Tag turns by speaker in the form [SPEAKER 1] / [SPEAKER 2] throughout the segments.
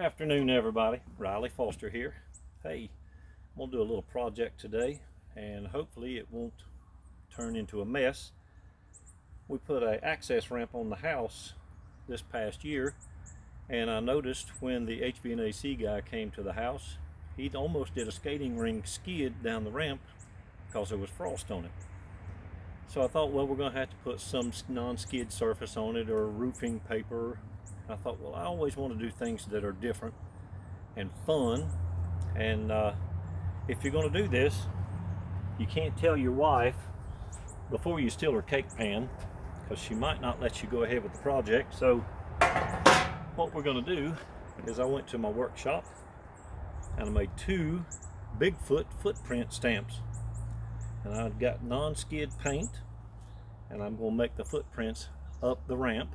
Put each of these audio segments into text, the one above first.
[SPEAKER 1] Afternoon, everybody. Riley Foster here. Hey, I'm gonna do a little project today, and hopefully it won't turn into a mess. We put an access ramp on the house this past year, and I noticed when the HVAC guy came to the house, he almost did a skating ring skid down the ramp because there was frost on it. So I thought, well, we're gonna have to put some non-skid surface on it or roofing paper. I thought, well, I always want to do things that are different and fun, and if you're going to do this, you can't tell your wife before you steal her cake pan, because she might not let you go ahead with the project. So what we're going to do is I went to my workshop and I made 2 Bigfoot footprint stamps, and I've got non-skid paint, and I'm going to make the footprints up the ramp,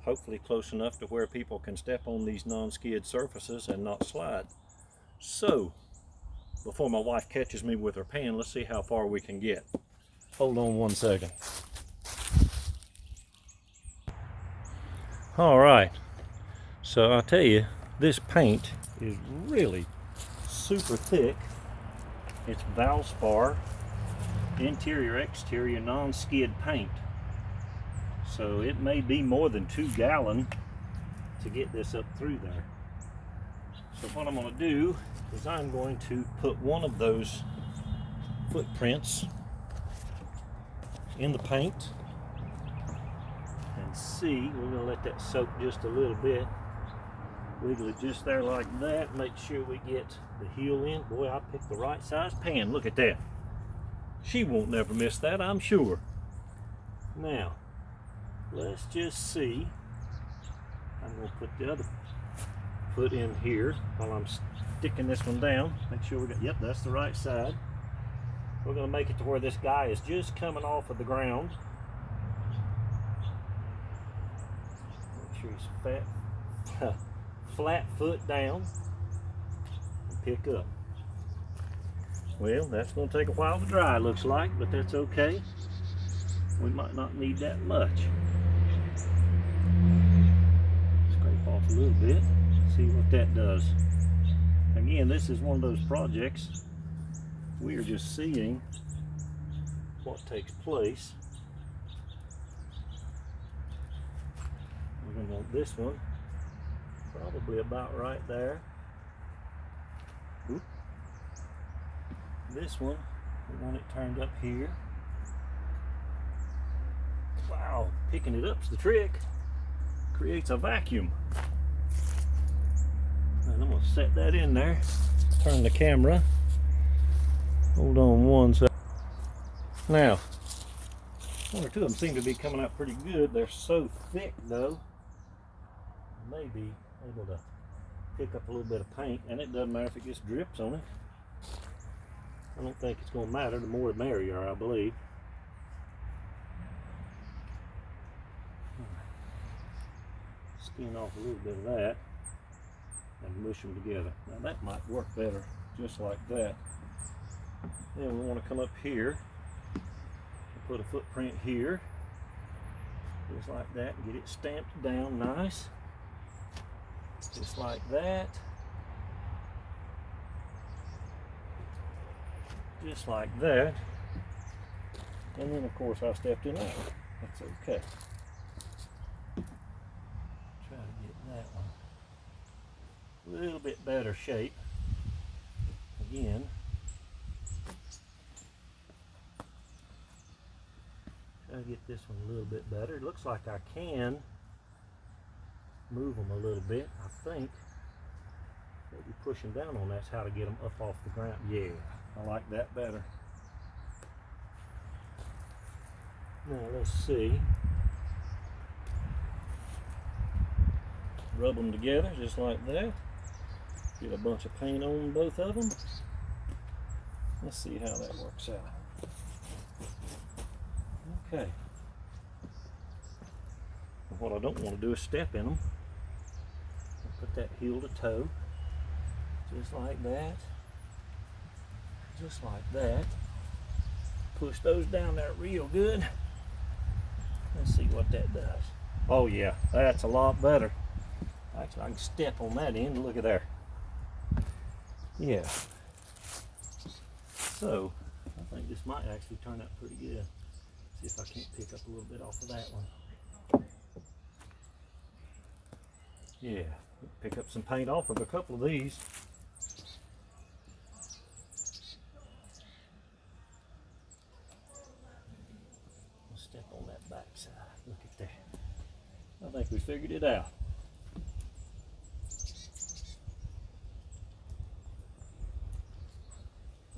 [SPEAKER 1] hopefully close enough to where people can step on these non-skid surfaces and not slide. So before my wife catches me with her pan, let's see how far we can get. Hold on one second. All right, so I'll tell you, this paint is really super thick. It's Valspar interior exterior non-skid paint. So it may be more than 2 gallons to get this up through there. So what I'm going to do is I'm going to put one of those footprints in the paint and see. We're going to let that soak just a little bit. Wiggle it just there like that. Make sure we get the heel in. Boy, I picked the right size pan. Look at that. She won't never miss that, I'm sure. Now, let's just see. I'm going to put the other foot in here while I'm sticking this one down. Make sure we got, yep, that's the right side. We're going to make it to where this guy is just coming off of the ground. Make sure he's flat foot down and pick up. Well, that's going to take a while to dry, it looks like, but that's okay. We might not need that much. Scrape off a little bit, see what that does. Again, this is one of those projects we are just seeing what takes place. We're going to want this one probably about right there. Oop. This one, we want it turned up here. Wow, picking it up's the trick. Creates a vacuum. And I'm going to set that in there. Turn the camera. Hold on one second. Now, 1 or 2 of them seem to be coming out pretty good. They're so thick though, I may be able to pick up a little bit of paint, and it doesn't matter if it gets drips on it. I don't think it's going to matter. The more the merrier, I believe. Skin off a little bit of that and mush them together. Now that might work better, just like that. Then we want to come up here and put a footprint here, just like that, and get it stamped down nice, just like that. Just like that. And then of course I stepped in that one. That's okay. Try to get that one a little bit better shape. Again. Try to get this one a little bit better. It looks like I can move them a little bit, I think. Maybe pushing down on that's how to get them up off the ground. Yeah. I like that better. Now let's see. Rub them together just like that. Get a bunch of paint on both of them. Let's see how that works out. Okay. What I don't want to do is step in them. Put that heel to toe. Just like that. Just like that. Push those down there real good. Let's see what that does. Oh yeah, that's a lot better. Actually, I can step on that end. Look at there. Yeah. So, I think this might actually turn out pretty good. See if I can't pick up a little bit off of that one. Yeah, pick up some paint off of a couple of these. Let's step on that back side. Look at that. I think we figured it out.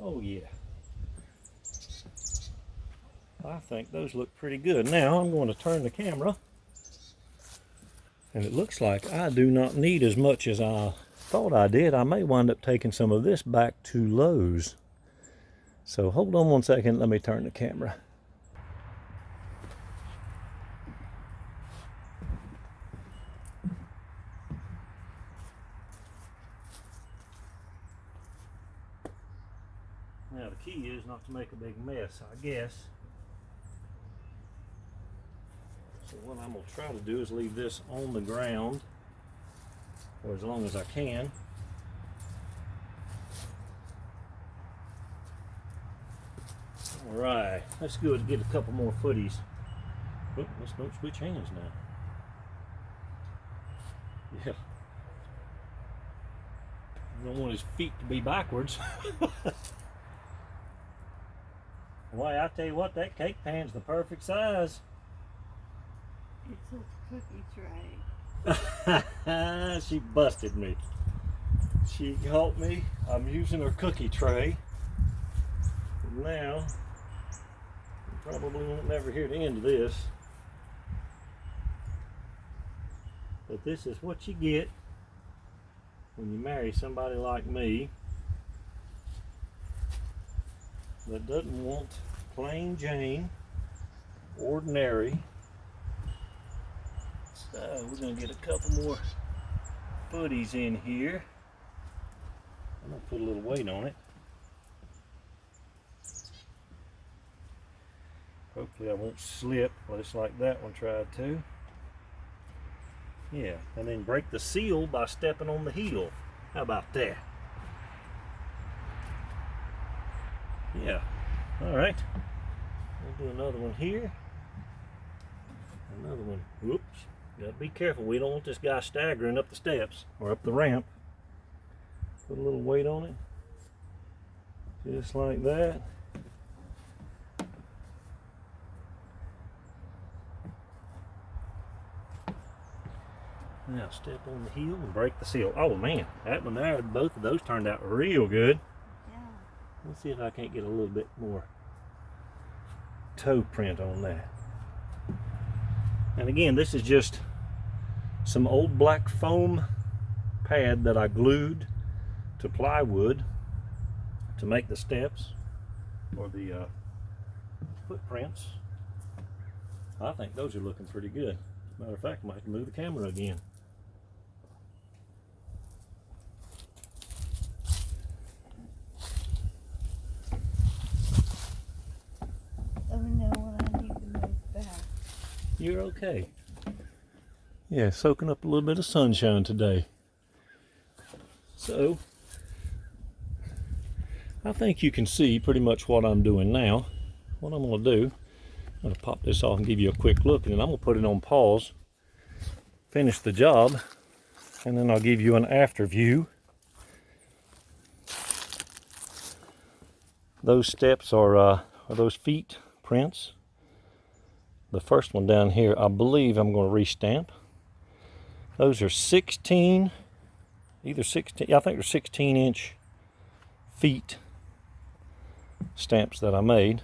[SPEAKER 1] Oh yeah. I think those look pretty good. Now I'm going to turn the camera, and it looks like I do not need as much as I thought I did. I may wind up taking some of this back to Lowe's. So hold on one second, let me turn the camera. Now the key is not to make a big mess, I guess. So what I'm going to try to do is leave this on the ground for as long as I can. All right, let's go and get a couple more footies. Oh, let's don't switch hands now. Yeah. You don't want his feet to be backwards. Why, I tell you what, that cake pan's the perfect size.
[SPEAKER 2] It's a cookie tray.
[SPEAKER 1] She busted me. She caught me. I'm using her cookie tray. Now, you probably won't never hear the end of this. But this is what you get when you marry somebody like me that doesn't want plain Jane, ordinary. So we're going to get a couple more footies in here. I'm going to put a little weight on it. Hopefully I won't slip just like that one tried to. Yeah, and then break the seal by stepping on the heel. How about that? Yeah, all right. We'll do another one here. Another one, whoops. Gotta be careful, we don't want this guy staggering up the steps or up the ramp. Put a little weight on it, just like that. Now step on the heel and break the seal. Oh man, that one there, both of those turned out real good.
[SPEAKER 2] Yeah.
[SPEAKER 1] Let's see if I can't get a little bit more toe print on that. And again, this is just some old black foam pad that I glued to plywood to make the steps or the footprints. I think those are looking pretty good. Matter of fact, I might have to move the camera again.
[SPEAKER 2] Let me know when I need to move back.
[SPEAKER 1] You're okay. Yeah, soaking up a little bit of sunshine today. So, I think you can see pretty much what I'm doing now. What I'm going to do, I'm going to pop this off and give you a quick look, and then I'm going to put it on pause, finish the job, and then I'll give you an after view. Those steps are those feet prints. The first one down here, I believe I'm going to restamp. Those are 16, either 16, I think they're 16-inch feet stamps that I made.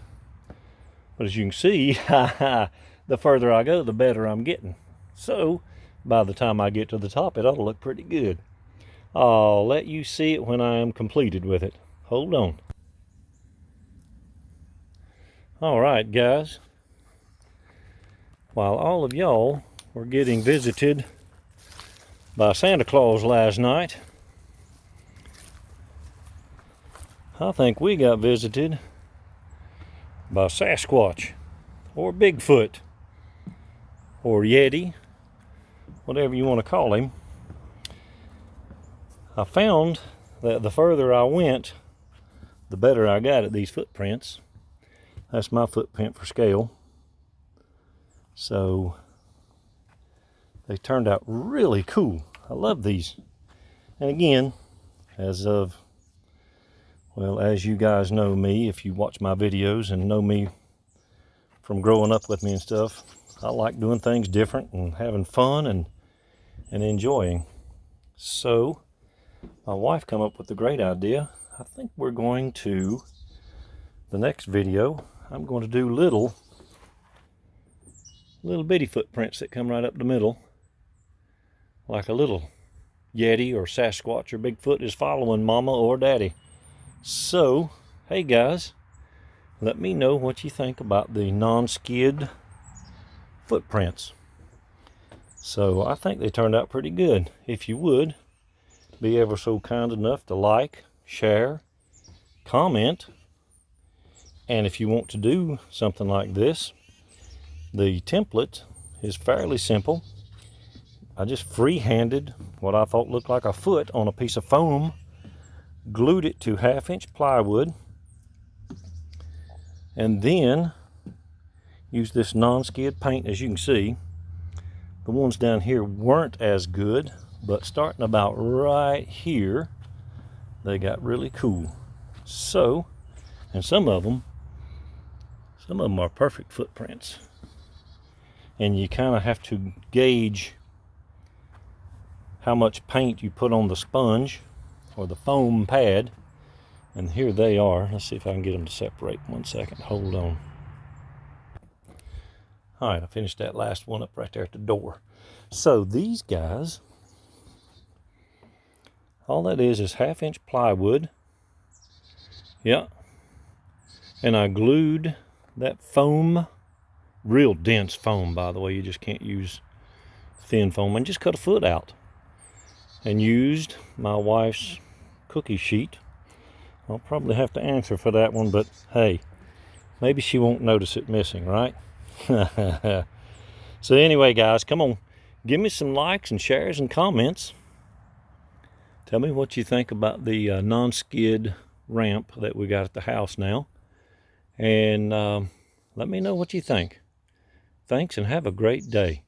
[SPEAKER 1] But as you can see, the further I go, the better I'm getting. So, by the time I get to the top, it ought to look pretty good. I'll let you see it when I am completed with it. Hold on. All right, guys. While all of y'all were getting visited by Santa Claus last night, I think we got visited by Sasquatch, or Bigfoot, or Yeti, whatever you want to call him. I found that the further I went, the better I got at these footprints. That's my footprint for scale. So they turned out really cool. I love these. And again, as you guys know me, if you watch my videos and know me from growing up with me and stuff, I like doing things different and having fun and enjoying. So my wife came up with a great idea. I think we're going to, the next video, I'm going to do little bitty footprints that come right up the middle, like a little Yeti or Sasquatch or Bigfoot is following Mama or Daddy. So, hey guys, let me know what you think about the Nonskid footprints. So I think they turned out pretty good. If you would, be ever so kind enough to like, share, comment, and if you want to do something like this, the template is fairly simple. I just free-handed what I thought looked like a foot on a piece of foam, glued it to 1/2-inch plywood, and then used this Nonskid paint. As you can see, the ones down here weren't as good, but starting about right here, they got really cool. So, and some of them are perfect footprints. And you kind of have to gauge how much paint you put on the sponge or the foam pad. And here they are. Let's see if I can get them to separate. 1 second, hold on. All right, I finished that last one up right there at the door. So these guys, all that is 1/2-inch plywood. Yeah. And I glued that foam, real dense foam, by the way. You just can't use thin foam. And just cut a foot out. And used my wife's cookie sheet. I'll probably have to answer for that one, but hey, maybe she won't notice it missing, right? So anyway, guys, come on. Give me some likes and shares and comments. Tell me what you think about the non-skid ramp that we got at the house now. And let me know what you think. Thanks and have a great day.